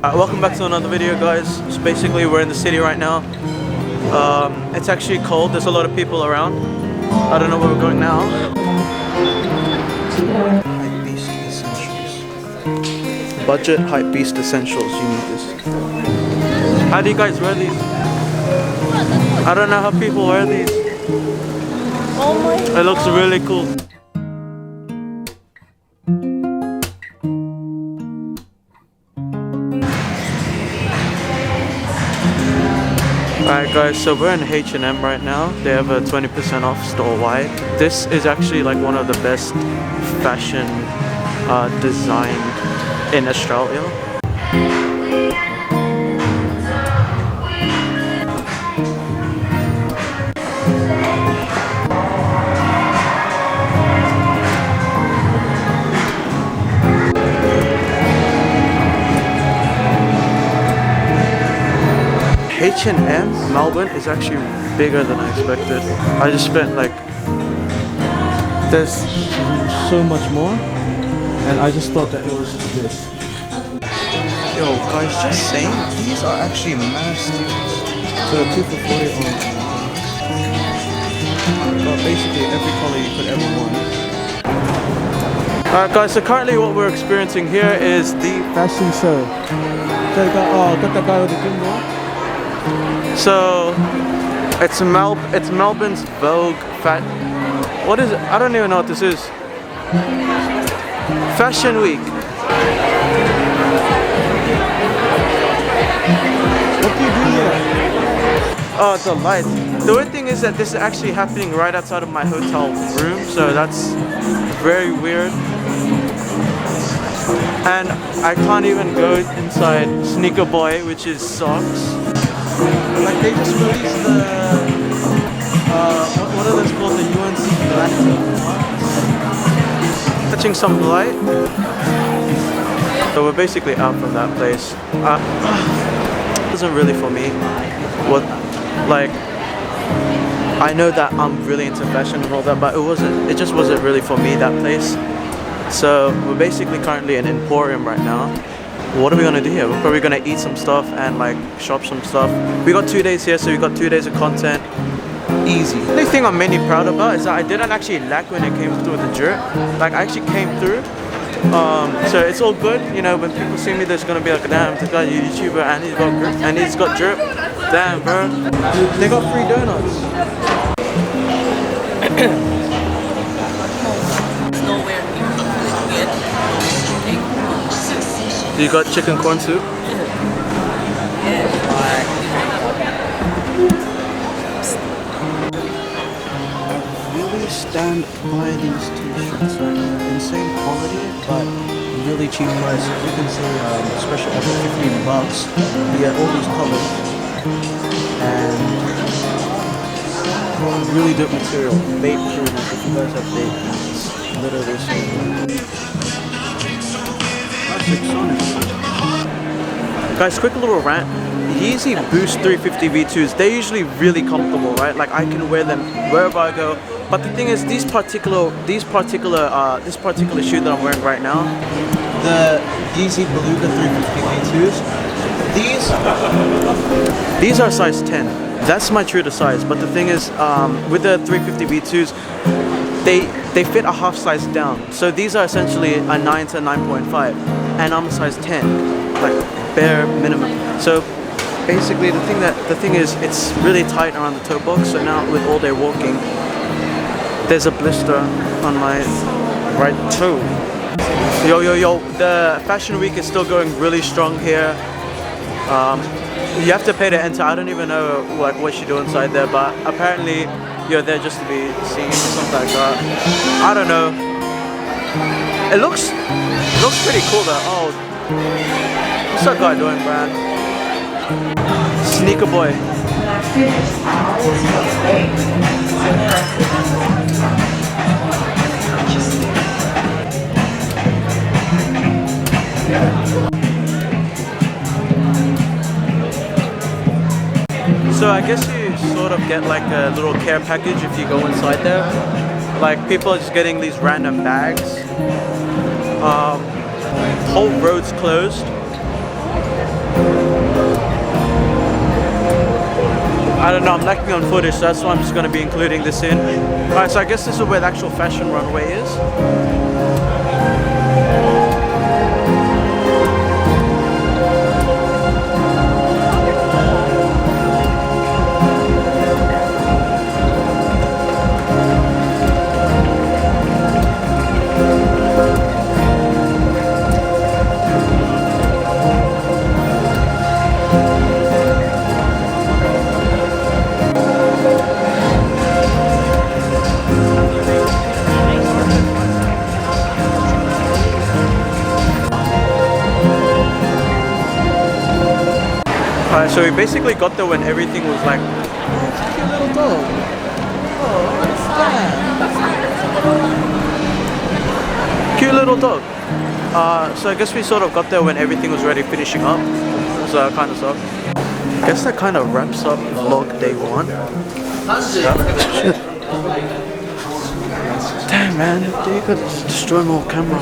Welcome back to another video, guys. So basically we're in the city right now. It's actually cold, there's a lot of people around. I don't know where we're going now. Hypebeast Essentials. Budget Hypebeast Essentials, you need this. How do you guys wear these? I don't know how people wear these. Oh my It looks really cool. Alright guys, so we're in H&M right now. They have a 20% off store-wide. This is actually like one of the best fashion design in Australia. H&M Melbourne is actually bigger than I expected. I just spent like, there's so much more, and I just thought that it was just this. Yo guys, just saying, these are actually mass deals. So 2 for $40 on but basically every color you could ever want. Alright guys, so currently what we're experiencing here is the fashion show. Got that guy with the gimbal. So it's Melbourne's Vogue what is it? I don't even know what this is. Fashion Week. What do you do here? Oh, it's a light. The weird thing is that this is actually happening right outside of my hotel room, so that's very weird. And I can't even go inside Sneaker Boy, which is socks. Like they just released the what are those called? The UNC Galactic. Catching some light. So we're basically out from that place. It wasn't really for me. I know that I'm really into fashion and all that, but it just wasn't really for me, that place. So we're basically currently in Emporium right now. What are we gonna do here? We're probably gonna eat some stuff and like shop some stuff. We got 2 days here, so we got 2 days of content. Easy. The only thing I'm mainly proud about is that I didn't actually lack when it came through with the drip. Like I actually came through. So it's all good, you know. When people see me, there's gonna be like, damn, this guy's a YouTuber and he's got drip, and he's got drip. Damn, bro. They got free donuts. You got chicken corn soup? Really stand by these t-shirts right now. Insane quality, but really cheap price. As you can see, special offer $15. You get all these colors and really good material. Vape proof. If you guys have vape, it's literally so good. Guys, quick little rant. Yeezy Boost 350 V2s, they're usually really comfortable, right? Like I can wear them wherever I go. But the thing is, this particular shoe that I'm wearing right now, the Yeezy Beluga 350 V2s, these are size 10. That's my true to size. But the thing is, with the 350 V2s, they fit a half size down. So these are essentially a 9 to 9.5, and I'm a size 10, like bare minimum. So basically the thing is it's really tight around the toe box. So now with all day walking, there's a blister on my right toe. Yo, the fashion week is still going really strong here. You have to pay to enter. I don't even know like what you do inside there, but apparently you're there just to be seen or something like that. I don't know. It looks pretty cool though. Oh, what's that guy doing, man? Sneaker Boy. So I guess you sort of get like a little care package if you go inside there. Like people are just getting these random bags. Whole road's closed. I don't know, I'm lacking on footage, so that's why I'm just going to be including this in. Alright, so I guess this is where the actual fashion runway is. Alright, so we basically got there when everything was like, oh, it's a cute little dog. Oh, what's that? Cute little dog. So I guess we sort of got there when everything was ready, finishing up. So kind of sucked. I guess that kind of wraps up vlog day 1. Damn man, you could destroy more camera.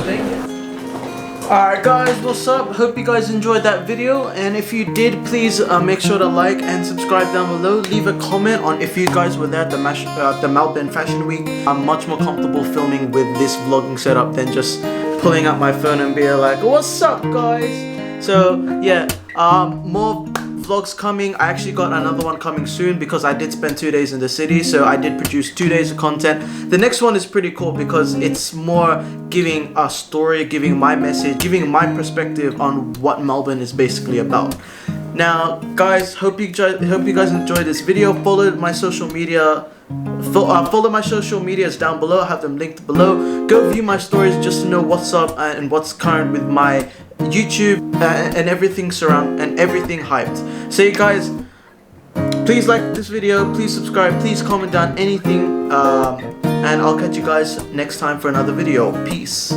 Alright guys, what's up? Hope you guys enjoyed that video, and if you did, please make sure to like and subscribe down below. Leave a comment on if you guys were there at the Melbourne Fashion Week. I'm much more comfortable filming with this vlogging setup than just pulling out my phone and being like, what's up guys? So yeah, more vlogs coming. I actually got another one coming soon because I did spend 2 days in the city, so I did produce 2 days of content. The next one is pretty cool because it's more giving a story, giving my message, giving my perspective on what Melbourne is basically about. Now guys, hope you guys enjoyed this video. Follow my social media. Follow my social medias down below. I have them linked below. Go view my stories just to know what's up and what's current with my YouTube and everything everything hyped. So you guys, please like this video, please subscribe, please comment down anything, and I'll catch you guys next time for another video. Peace.